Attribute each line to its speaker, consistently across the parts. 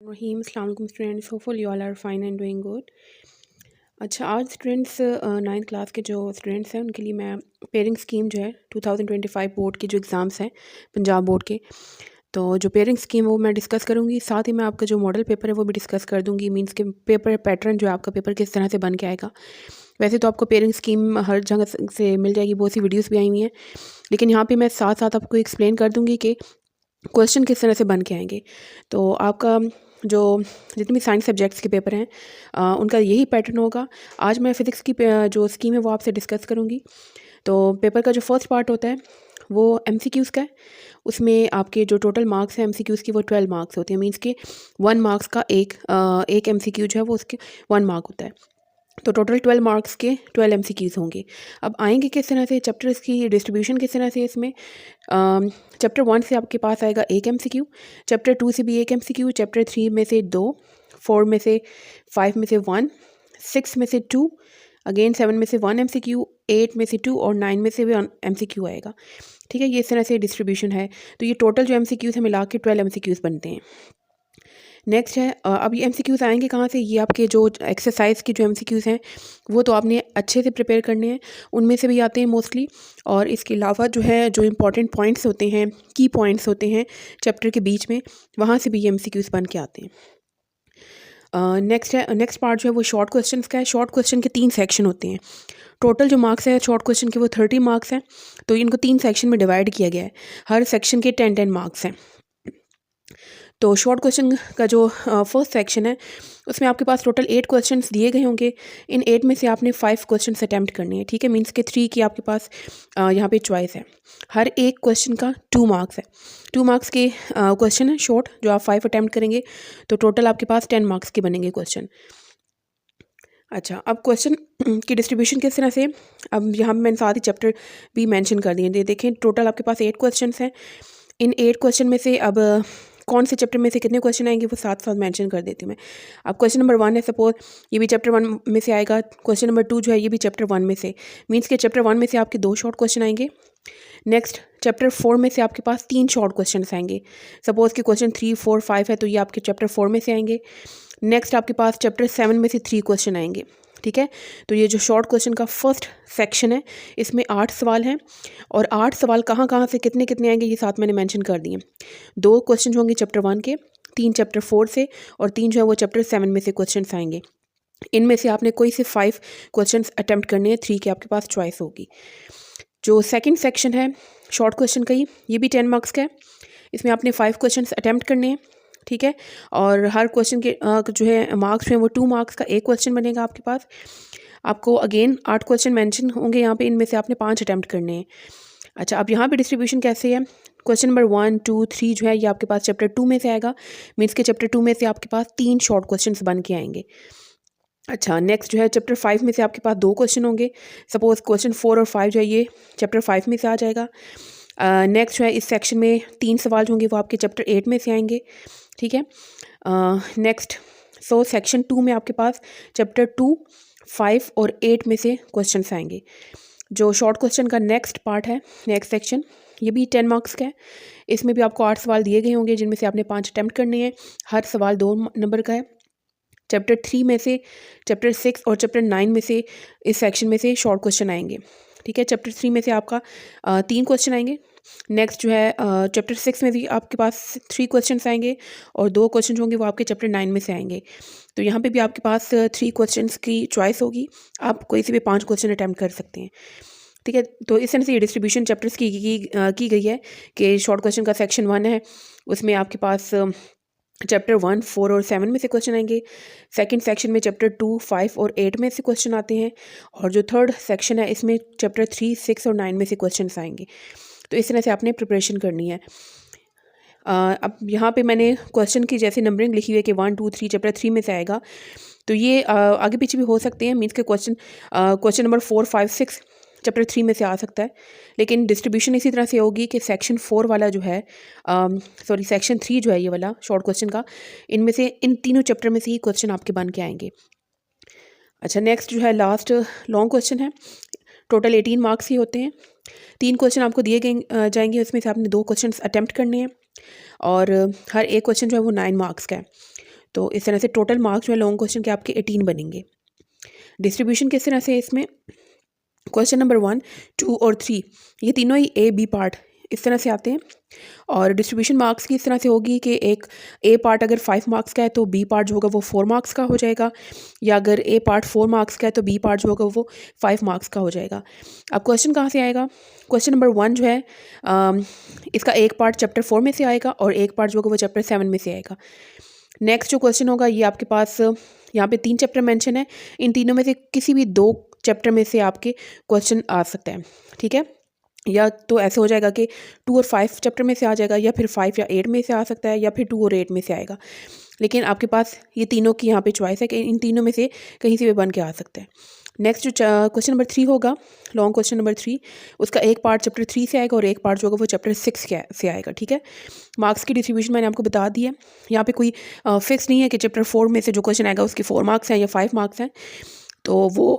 Speaker 1: रहीम अस्सलाम वालेकुम students, hopeful you all are fine and doing good. अच्छा, आज स्टूडेंट्स 9th क्लास के जो स्टूडेंट्स हैं उनके लिए मैं पेयरिंग स्कीम जो है 2025 बोर्ड के जो एग्ज़ाम्स हैं पंजाब बोर्ड के, तो जो पेयरिंग स्कीम है वो मैं डिस्कस करूँगी। साथ ही मैं आपका जो मॉडल पेपर है वो भी डिस्कस कर दूँगी। मींस के पेपर पैटर्न जो है आपका पेपर किस तरह से बन के आएगा। वैसे तो आपको पेयरिंग स्कीम हर जगह से मिल जाएगी, बहुत सी वीडियोज़ भी आई हुई हैं, लेकिन यहाँ पर मैं साथ साथ आपको एक्सप्लेन कर दूँगी कि क्वेश्चन किस तरह से बन के आएंगे। तो आपका जो जितने भी साइंस सब्जेक्ट्स के पेपर हैं उनका यही पैटर्न होगा। आज मैं फ़िज़िक्स की जो स्कीम है वो आपसे डिस्कस करूँगी। तो पेपर का जो फर्स्ट पार्ट होता है वो एमसीक्यूज़ का है। उसमें आपके जो टोटल मार्क्स हैं एमसीक्यूज़ की वो 12 मार्क्स होते हैं। मीन्स के 1 मार्क्स का एक एमसीक्यू जो है वो उसके 1 मार्क होता है। तो टोटल 12 मार्क्स के 12 एमसीक्यूज़ होंगे। अब आएंगे किस तरह से, चैप्टर्स की डिस्ट्रीब्यूशन किस तरह से इसमें। चैप्टर 1 से आपके पास आएगा एक एमसीक्यू, चैप्टर 2 से भी एक एमसीक्यू, चैप्टर 3 में से 2, 4 में से 5 में से 1, 6 में से 2, अगेन 7 में से 1 एमसीक्यू, 8 में से 2 और 9 में से भी एमसीक्यू आएगा। ठीक है, ये इस तरह से डिस्ट्रीब्यूशन है। तो ये टोटल जो एमसीक्यूज़ है मिला के 12 एमसीक्यूज़ बनते हैं। नेक्स्ट है अब ये एमसीक्यूज़ आएंगे कहाँ से। ये आपके जो एक्सरसाइज की जो एमसीक्यूज़ हैं वो तो आपने अच्छे से प्रिपेयर करने हैं, उनमें से भी आते हैं मोस्टली। और इसके अलावा जो है जो इंपॉर्टेंट पॉइंट्स होते हैं, की पॉइंट्स होते हैं चैप्टर के बीच में, वहाँ से भी ये एमसीक्यूज़ बन के आते हैं। नेक्स्ट पार्ट जो है वो शॉर्ट क्वेश्चंस का है। शॉर्ट क्वेश्चन के 3 सेक्शन होते हैं। टोटल जो मार्क्स है शॉर्ट क्वेश्चन के वो 30 मार्क्स हैं। तो इनको 3 सेक्शन में डिवाइड किया गया है। हर सेक्शन के 10-10 मार्क्स हैं। तो शॉर्ट क्वेश्चन का जो फर्स्ट सेक्शन है उसमें आपके पास टोटल 8 क्वेश्चंस दिए गए होंगे। इन 8 में से आपने 5 क्वेश्चंस अटैम्प्ट करने हैं। ठीक है, मीन्स के 3 की आपके पास यहाँ पे चॉइस है। हर एक क्वेश्चन का 2 मार्क्स है। 2 मार्क्स के क्वेश्चन है शॉर्ट, जो आप 5 अटैम्प्ट करेंगे तो टोटल आपके पास 10 मार्क्स के बनेंगे क्वेश्चन। अच्छा, अब क्वेश्चन की डिस्ट्रीब्यूशन किस तरह से, अब यहाँ पे मैंने साथ ही चैप्टर भी मेंशन कर दिए। देखें, टोटल आपके पास 8 क्वेश्चंस हैं। इन 8 क्वेश्चन में से अब कौन से चैप्टर में से कितने क्वेश्चन आएंगे वो साथ साथ मेंशन कर देती हूँ मैं। अब क्वेश्चन नंबर 1 है, सपोज ये भी चैप्टर 1 में से आएगा। क्वेश्चन नंबर 2 जो है ये भी चैप्टर 1 में से, मीन्स के चैप्टर 1 में से आपके 2 शॉर्ट क्वेश्चन आएंगे। नेक्स्ट चैप्टर 4 में से आपके पास 3 शॉर्ट क्वेश्चन आएंगे। सपोज कि क्वेश्चन 3, 4, 5 है तो ये आपके चैप्टर 4 में से आएंगे। नेक्स्ट आपके पास चैप्टर 7 में से 3 क्वेश्चन आएंगे। ठीक है, तो ये जो शॉर्ट क्वेश्चन का फर्स्ट सेक्शन है इसमें 8 सवाल हैं, और 8 सवाल कहाँ कहाँ से कितने कितने आएंगे ये साथ मैंने मेंशन कर दिए। 2 क्वेश्चन होंगे चैप्टर 1 के, 3 चैप्टर 4 से, और 3 जो है वो चैप्टर 7 में से क्वेश्चन आएंगे। इनमें से आपने कोई से 5 क्वेश्चन अटैम्प्ट करने हैं, 3 की आपके पास चॉइस होगी। जो सेकेंड सेक्शन है शॉर्ट क्वेश्चन का, ये भी 10 मार्क्स का है। इसमें आपने 5 क्वेश्चन अटैम्प्ट करने हैं। ठीक है, और हर क्वेश्चन के जो है मार्क्स हैं वो 2 मार्क्स का एक क्वेश्चन बनेगा आपके पास। आपको अगेन 8 क्वेश्चन मेंशन होंगे यहाँ पे, इनमें से आपने 5 अटैम्प्ट करने हैं। अच्छा, अब यहाँ पे डिस्ट्रीब्यूशन कैसे है। क्वेश्चन नंबर 1, 2, 3 जो है ये आपके पास चैप्टर 2 में से आएगा। मीन्स के चैप्टर 2 में से आपके पास 3 शॉर्ट क्वेश्चन बन के आएंगे। अच्छा, नेक्स्ट जो है चैप्टर 5 में से आपके पास 2 क्वेश्चन होंगे। सपोज क्वेश्चन 4 और 5 जो है ये चैप्टर 5 में से आ जाएगा। नेक्स्ट जो है इस सेक्शन में 3 सवाल जो होंगे वो आपके चैप्टर 8 में से आएंगे। ठीक है, नेक्स्ट सेक्शन 2 में आपके पास चैप्टर 2, 5 और 8 में से क्वेश्चन आएंगे। जो शॉर्ट क्वेश्चन का नेक्स्ट पार्ट है, नेक्स्ट सेक्शन, ये भी 10 मार्क्स का है। इसमें भी आपको 8 सवाल दिए गए होंगे जिनमें से आपने 5 अटैम्प्ट करने हैं। हर सवाल 2 नंबर का है। चैप्टर 3 में से, चैप्टर 6 और चैप्टर 9 में से इस सेक्शन में से शॉर्ट क्वेश्चन आएंगे। ठीक है, चैप्टर 3 में से आपका 3 क्वेश्चन आएंगे। नेक्स्ट जो है चैप्टर 6 में भी आपके पास 3 क्वेश्चन आएंगे, और 2 क्वेश्चन होंगे वो आपके चैप्टर 9 में से आएंगे। तो यहाँ पे भी आपके पास 3 क्वेश्चन की चॉइस होगी, आप कोई से भी 5 क्वेश्चन अटैम्प्ट कर सकते हैं। ठीक है, तो इस तरह से ये डिस्ट्रीब्यूशन चैप्टर्स की गई है कि शॉर्ट क्वेश्चन का सेक्शन 1 है, उसमें आपके पास चैप्टर 1, 4 और 7 में से क्वेश्चन आएंगे। सेकंड सेक्शन में चैप्टर 2, 5 और 8 में से क्वेश्चन आते हैं, और जो थर्ड सेक्शन है इसमें चैप्टर 3, 6 और 9 में से क्वेश्चन आएंगे। तो इस तरह से आपने प्रिपरेशन करनी है। अब यहाँ पे मैंने क्वेश्चन की जैसे नंबरिंग लिखी हुई है कि 1, 2, 3 चैप्टर 3 में से आएगा, तो ये आगे पीछे भी हो सकते हैं। मीन्स के क्वेश्चन नंबर 4, 5, 6 चैप्टर 3 में से आ सकता है, लेकिन डिस्ट्रीब्यूशन इसी तरह से होगी कि सेक्शन 4 वाला जो है सेक्शन 3 जो है ये वाला शॉर्ट क्वेश्चन का, इनमें से इन तीनों चैप्टर में से ही क्वेश्चन आपके बन के आएंगे। अच्छा, नेक्स्ट जो है लास्ट लॉन्ग क्वेश्चन है। टोटल 18 मार्क्स ही होते हैं। 3 क्वेश्चन आपको दिए गए जाएंगे, उसमें से आपने 2 क्वेश्चन अटैम्प्ट करने हैं, और हर एक क्वेश्चन जो है वो 9 मार्क्स का है। तो इस तरह से टोटल मार्क्स जो है लॉन्ग क्वेश्चन के आपके 18 बनेंगे। डिस्ट्रीब्यूशन किस तरह से है इसमें, क्वेश्चन नंबर 1, 2 और 3 ये तीनों ही ए बी पार्ट इस तरह से आते हैं। और डिस्ट्रीब्यूशन मार्क्स की इस तरह से होगी कि एक ए पार्ट अगर 5 मार्क्स का है तो बी पार्ट जो होगा वो 4 मार्क्स का हो जाएगा, या अगर ए पार्ट 4 मार्क्स का है तो बी पार्ट जो होगा वो 5 मार्क्स का हो जाएगा। अब क्वेश्चन कहाँ से आएगा, क्वेश्चन नंबर 1 जो है इसका एक पार्ट चैप्टर 4 में से आएगा और एक पार्ट जो होगा वो चैप्टर 7 में से आएगा। नेक्स्ट जो क्वेश्चन होगा ये आपके पास यहाँ पे 3 चैप्टर मेंशन है, इन तीनों में से किसी भी 2 चैप्टर में से आपके क्वेश्चन आ सकता है, ठीक है। या तो ऐसे हो जाएगा कि 2 और 5 चैप्टर में से आ जाएगा, या फिर 5 या 8 में से आ सकता है, या फिर 2 और 8 में से आएगा। लेकिन आपके पास ये तीनों की यहाँ पे चॉइस है कि इन तीनों में से कहीं से भी बन के आ सकता है। नेक्स्ट जो क्वेश्चन नंबर 3 होगा, लॉन्ग क्वेश्चन नंबर 3, उसका एक पार्ट चैप्टर 3 से आएगा और एक पार्ट जो होगा वो चैप्टर 6 से आएगा, ठीक है। मार्क्स की डिस्ट्रीब्यूशन मैंने आपको बता दी है, यहाँ पे कोई फिक्स नहीं है कि चैप्टर 4 में से जो क्वेश्चन आएगा उसके 4 मार्क्स हैं या 5 मार्क्स हैं, तो वो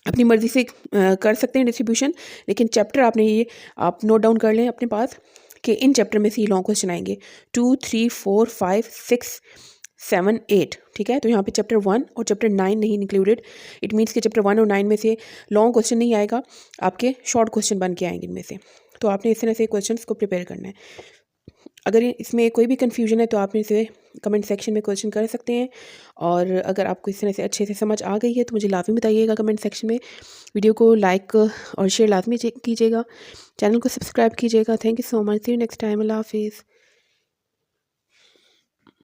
Speaker 1: अपनी मर्ज़ी से कर सकते हैं डिस्ट्रीब्यूशन। लेकिन चैप्टर आपने ये आप नोट डाउन कर लें अपने पास कि इन चैप्टर में से ही लॉन्ग क्वेश्चन आएंगे 2, 3, 4, 5, 6, 7, 8, ठीक है। तो यहाँ पे चैप्टर 1 और चैप्टर 9 नहीं इंक्लूडेड, इट मीन्स कि चैप्टर 1 और 9 में से लॉन्ग क्वेश्चन नहीं आएगा, आपके शॉर्ट क्वेश्चन बन के आएंगे इनमें से। तो आपने इस तरह से क्वेश्चन को प्रिपेयर करना है। अगर इसमें कोई भी कन्फ्यूजन है तो आप इसे कमेंट सेक्शन में क्वेश्चन कर सकते हैं, और अगर आपको इस तरह से अच्छे से समझ आ गई है तो मुझे लाजमी बताइएगा कमेंट सेक्शन में। वीडियो को लाइक और शेयर लाजमी कीजिएगा, चैनल को सब्सक्राइब कीजिएगा। Thank you so much, see you next time, अल्लाह हाफिज़।